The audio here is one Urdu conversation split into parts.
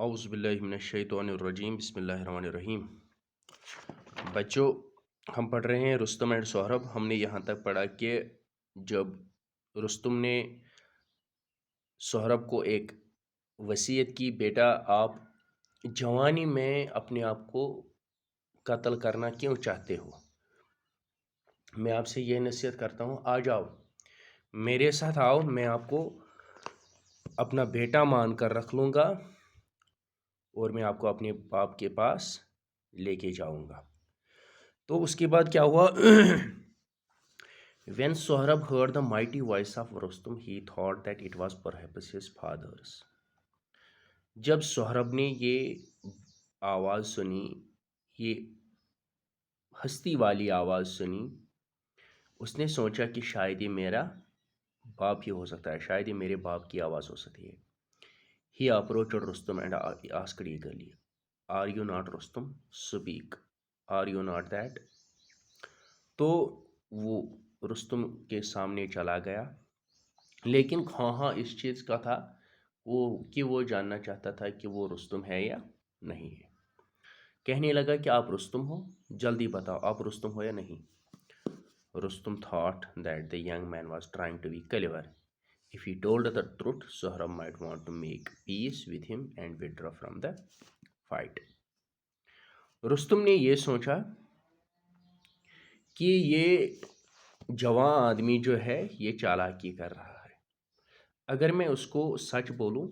اعوذ باللہ من الشیطان الرجیم بسم اللہ الرحمن الرحیم۔ بچوں، ہم پڑھ رہے ہیں رستم اینڈ سہرب۔ ہم نے یہاں تک پڑھا کہ جب رستم نے سہرب کو ایک وصیت کی، بیٹا آپ جوانی میں اپنے آپ کو قتل کرنا کیوں چاہتے ہو؟ میں آپ سے یہ نصیحت کرتا ہوں، آ جاؤ میرے ساتھ آؤ، میں آپ کو اپنا بیٹا مان کر رکھ لوں گا اور میں آپ کو اپنے باپ کے پاس لے کے جاؤں گا۔ تو اس کے بعد کیا ہوا؟ When Sohrab heard the mighty voice of Rustum, he thought that it was perhaps his father's. جب سہرب نے یہ آواز سنی، یہ ہستی والی آواز سنی، اس نے سوچا کہ شاید یہ میرا باپ ہی ہو سکتا ہے، شاید یہ میرے باپ کی آواز ہو سکتی ہے۔ He approached Rustum and asked eagerly, "Are you not Rustum? Speak. Are you not that?" تو وہ رستم کے سامنے چلا گیا، لیکن خواہاں اس چیز کا تھا کہ وہ جاننا چاہتا تھا کہ وہ رستم ہے یا نہیں ہے۔ کہنے لگا کہ آپ رستم ہو، جلدی بتاؤ آپ رستم ہو یا نہیں۔ Rustam thought that the young man was trying to be clever. If he told the truth, Sohrab might want to make peace with him and withdraw from the fight. Rustam نے یہ سوچا کہ یہ جوان آدمی جو ہے یہ چالاکی کر رہا ہے، اگر میں اس کو سچ بولوں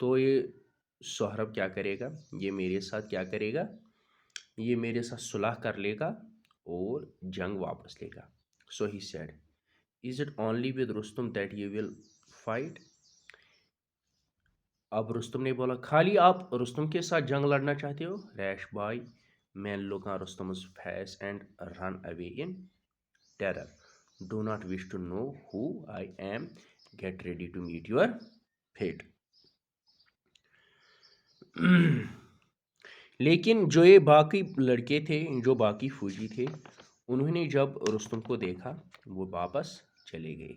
تو یہ سہرب کیا کرے گا، یہ میرے ساتھ کیا کرے گا، یہ میرے ساتھ صلح کر لے گا اور جنگ واپس لے گا۔ So he said, "Is it only with Rustum that you will fight?" اب رستم نے بولا، خالی آپ رستم کے ساتھ جنگ لڑنا چاہتے ہو؟ Rash boy, men look on Rustum's face and run away in terror. Do not wish to know who I am. Get ready to meet your fate. لیکن جو یہ باقی لڑکے تھے، جو باقی فوجی تھے، انہوں نے جب رستم کو دیکھا وہ واپس چلے گئے۔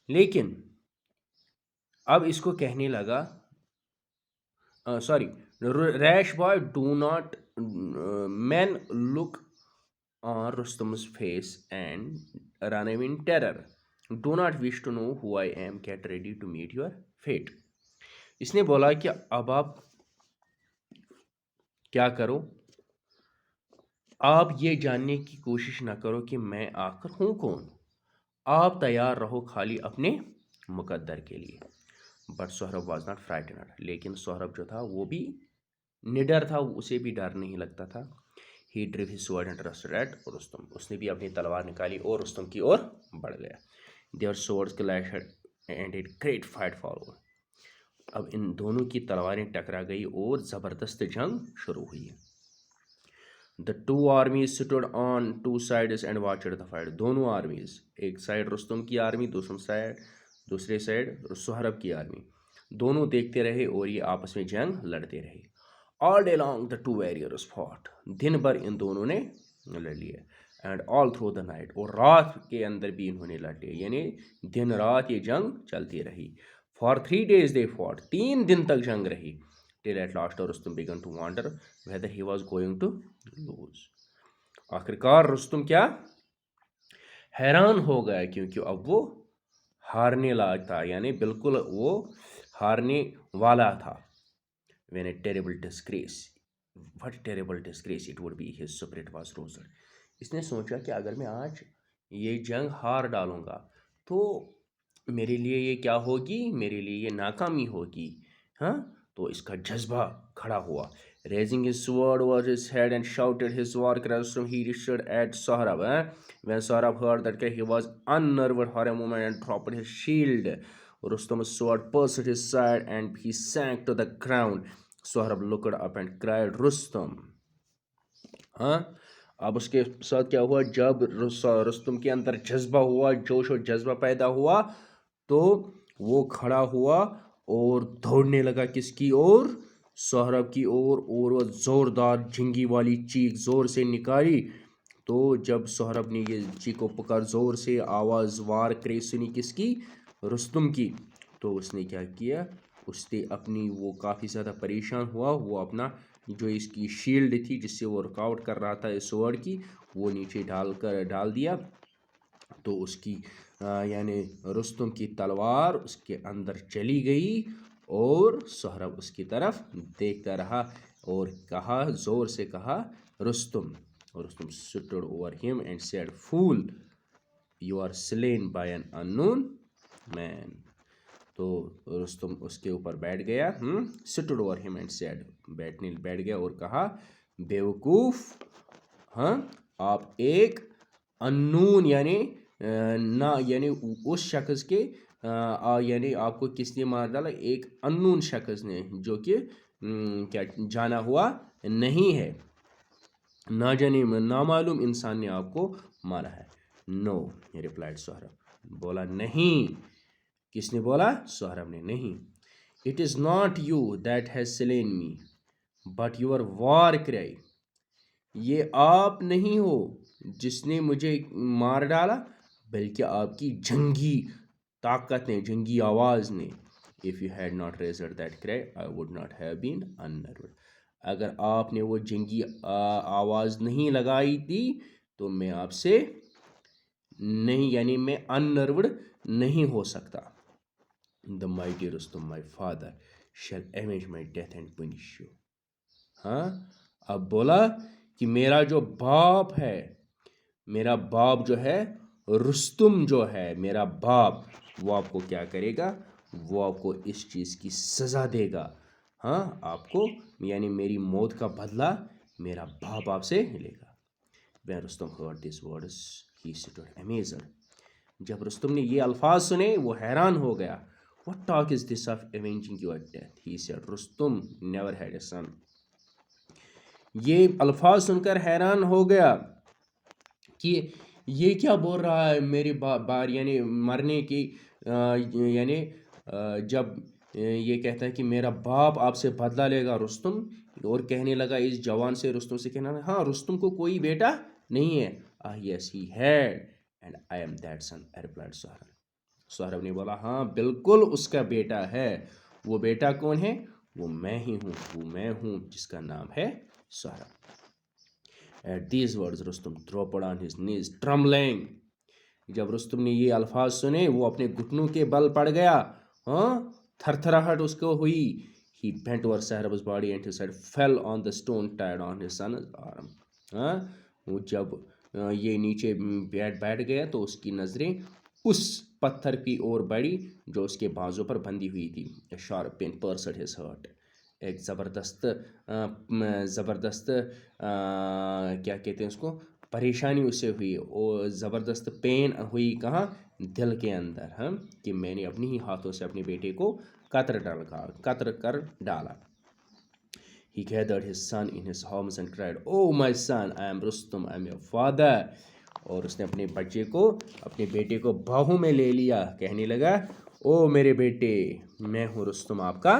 لیکن اب اس کو کہنے لگا، rash boy do not man look on Rustam's face and run away in terror. Do not wish to know who I am. Get ready to meet your fate. اس نے بولا کہ اب آپ کیا کرو، آپ یہ جاننے کی کوشش نہ کرو کہ میں آخر ہوں کون، آپ تیار رہو خالی اپنے مقدر کے لیے۔ بٹ سہرب واز ناٹ فرائٹنڈ، لیکن سہرب جو تھا وہ بھی نڈر تھا، اسے بھی ڈر نہیں لگتا تھا۔ He drew his sword and rushed at Rustam, اس نے بھی اپنی تلوار نکالی اور رستم کی اور بڑھ گیا۔ Their swords clashed and a great fight followed, اب ان دونوں کی تلواریں ٹکرا گئی اور زبردست جنگ شروع ہوئی۔ The two armies stood on two sides and watched the fight. دونوں آرمیز، ایک سائڈ رستم کی آرمی، دوسرے سائڈ سہرب کی آرمی، دونوں دیکھتے رہے اور یہ آپس میں جنگ لڑتے رہے۔ All day long the two warriors fought. دن بھر ان دونوں نے لڑ لیا۔ And all through the night، اور رات کے اندر بھی انہوں نے لڑ لیا، یعنی دن رات یہ جنگ چلتی رہی۔ For 3 days they fought، 3 دن تک جنگ رہی۔ Till at last Rustum began to wonder whether he was going to lose. آخرکار رستم کیا حیران ہو گیا، کیونکہ اب وہ ہارنے لائق تھا، یعنی بالکل وہ ہارنے والا تھا۔ When a terrible disgrace, what terrible disgrace it would be, his spirit was roused. اس نے سوچا کہ اگر میں آج یہ جنگ ہار ڈالوں گا تو میرے لیے یہ کیا ہوگی، میرے لیے یہ ناکامی ہوگی، ہاں، تو اس کا جذبہ کھڑا ہوا۔ Raising his sword over his head and shouted his war cry, he rushed at Sohrab. When Sohrab heard that he was unnerved for a moment and dropped his shield. Rustum's sword pierced his side and he sank to the ground. Sohrab looked up and cried, "Rustum." ہاں، اب اس کے ساتھ کیا ہوا، جب رستم کے اندر جذبہ ہوا، جوش و جذبہ پیدا ہوا، تو وہ کھڑا ہوا اور دوڑنے لگا کس کی اور، سہرب کی اور وہ زوردار جھنگی والی چیخ زور سے نکالی۔ تو جب سہرب نے یہ چیخ و پکار زور سے آواز وار کرے سنی کس کی، رستم کی، تو اس نے کیا کیا، اس نے اپنی وہ کافی زیادہ پریشان ہوا، وہ اپنا جو اس کی شیلڈ تھی جس سے وہ رکاوٹ کر رہا تھا اس سورڈ کی، وہ نیچے ڈال دیا، تو اس کی یعنی رستم کی تلوار اس کے اندر چلی گئی، اور سہراب اس کی طرف دیکھتا رہا اور کہا، زور سے کہا، Rustam. Rustam stood over him and said, "Fool, you are slain by an unknown man." تو رستم اس کے اوپر بیٹھ گیا، stood over him and said، بیٹھ گیا اور کہا، بیوقوف، ہاں، آپ ایک انون یعنی نہ یعنی اس شخص کے یعنی آپ کو کس نے مار ڈالا؟ ایک انون شخص نے، جو کہ کیا جانا ہوا نہیں ہے، نہ جانے نامعلوم انسان نے آپ کو مارا ہے. نو ریپلائڈ سہراب، بولا نہیں. کس نے بولا؟ سہراب نے. نہیں. It is not you that has slain me but your وار کرائی. یہ آپ نہیں ہو جس نے مجھے مار ڈالا، بلکہ آپ کی جنگی طاقت نے، جنگی آواز نے. If you had not raised that cry, I would not have been unnerved. اگر آپ نے وہ جنگی آواز نہیں لگائی تھی تو میں آپ سے نہیں، یعنی میں unnerved نہیں ہو سکتا. The mighty Rustum, my father, shall avenge my death and punish you. ہاں، اب بولا کہ میرا جو باپ ہے، میرا باپ جو ہے رستم جو ہے، میرا باپ، وہ آپ کو کیا کرے گا؟ وہ آپ کو اس چیز کی سزا دے گا. ہاں، آپ کو یعنی میری موت کا بدلہ میرا باپ آپ سے لے گا. When Rustum heard these words, he stood amazed. جب رستم نے یہ الفاظ سنے وہ حیران ہو گیا. What talk is this of avenging your death? He said, Rustum never had a son. یہ الفاظ سن کر حیران ہو گیا کہ یہ کیا بول رہا ہے میری بار یعنی مرنے کی، یعنی جب یہ کہتا ہے کہ میرا باپ آپ سے بدلہ لے گا رستم، اور کہنے لگا اس جوان سے، رستم سے کہنا، ہاں رستم کو کوئی بیٹا نہیں ہے. Yes he had and I am that son, replied Sohrab. Sohrab نے بولا، ہاں بالکل اس کا بیٹا ہے. وہ بیٹا کون ہے؟ وہ میں ہی ہوں، وہ میں ہوں جس کا نام ہے Sohrab. At these words Rustum dropped on his knees trembling. جب رستم نے یہ الفاظ سنے وہ اپنے گھٹنوں کے بل پڑ گیا، ہاں، تھر تھراہٹ اس کو ہوئی. He bent over Sahrab's body and his head fell on the stone tied on his son's arm. ہاں، وہ جب یہ نیچے بیٹھ گیا تو اس کی نظریں اس پتھر کی اور بڑی جو اس کے بازو پر بندھی ہوئی تھی. A sharp pain pierced his heart. ایک زبردست کیا کہتے ہیں اس کو، پریشانی اس سے ہوئی، اور زبردست پین ہوئی. کہاں؟ دل کے اندر. ہاں، کہ میں نے اپنی ہی ہاتھوں سے اپنے بیٹے کو قتل کر ڈالا. He gathered his son in his arms and cried, "Oh my son, I am Rustum, I am your father." اور اس نے اپنے بیٹے کو باہوں میں لے لیا، کہنے لگا، او میرے بیٹے، میں ہوں رستم، آپ کا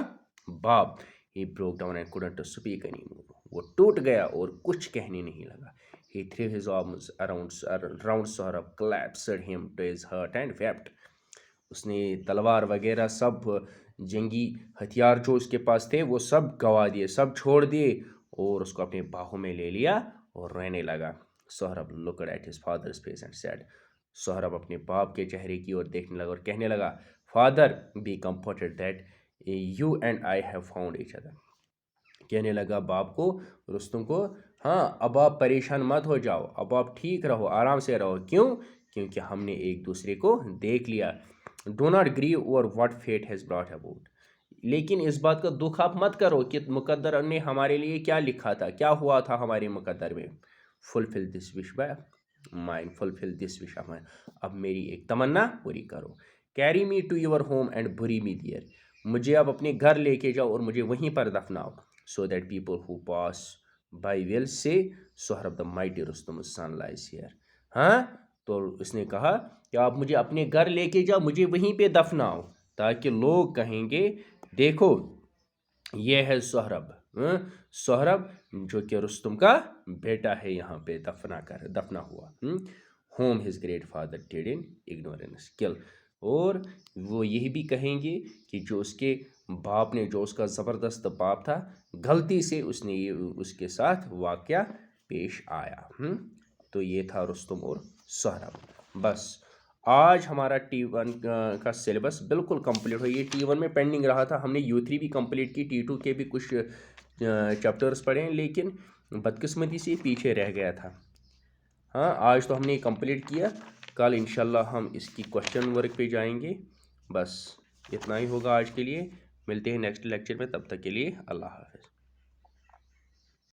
باپ. He broke down and couldn't speak anymore. وہ ٹوٹ گیا اور کچھ کہنے نہیں لگا. He threw his arms around Saurabh, clasped him to his heart and wept. اس نے تلوار وغیرہ سب جنگی ہتھیار جو اس کے پاس تھے وہ سب گوا دیے، سب چھوڑ دیے، اور اس کو اپنے باہوں میں لے لیا اور رونے لگا. Sohrab looked at his father's face and said. Sohrab اپنے باپ کے چہرے کی اور دیکھنے لگا اور کہنے لگا، Father, be comforted that you and I have found each other. کہنے لگا باپ کو، رستم کو، ہاں اب آپ پریشان مت ہو جاؤ، اب آپ ٹھیک رہو، آرام سے رہو. کیوں؟ کیونکہ ہم نے ایک دوسرے کو دیکھ لیا. Do not grieve over what fate has brought about. لیکن اس بات کا دکھ آپ مت کرو کہ مقدر نے ہمارے لیے کیا لکھا تھا، کیا ہوا تھا ہمارے مقدر میں. Fulfill this wish by mine, fulfill this wish of mine. اب میری ایک تمنا پوری کرو. Carry me to your home and bury me there. مجھے اب اپنے گھر لے کے جاؤ اور مجھے وہیں پر دفناؤ. So that people who pass by will say, Sahrab the mighty Rustum's son lies here. ہاں، تو اس نے کہا کہ آپ مجھے اپنے گھر لے کے جاؤ، مجھے وہیں پہ دفناؤ، تاکہ لوگ کہیں گے، دیکھو یہ ہے سہراب، سہراب جو کہ رستم کا بیٹا ہے، یہاں پہ دفنا ہوا. Whom his great father did in ignorance kill. اور وہ یہی بھی کہیں گے کہ جو اس کے باپ نے، جو اس کا زبردست باپ تھا، غلطی سے اس نے یہ اس کے ساتھ واقعہ پیش آیا۔ تو یہ تھا رستم اور سہراب۔ بس آج ہمارا T1 کا سلیبس بالکل کمپلیٹ ہو۔ یہ T1 میں پینڈنگ رہا تھا، ہم نے U3 بھی کمپلیٹ کی، T2 کے بھی کچھ چیپٹرز پڑھے ہیں، لیکن بدقسمتی سے پیچھے رہ گیا تھا۔ ہاں، آج تو ہم نے کمپلیٹ کیا، کل انشاءاللہ ہم اس کی کوشچن ورک پہ جائیں گے۔ بس اتنا ہی ہوگا آج کے لیے، ملتے ہیں نیکسٹ لیکچر میں، تب تک کے لیے اللہ حافظ۔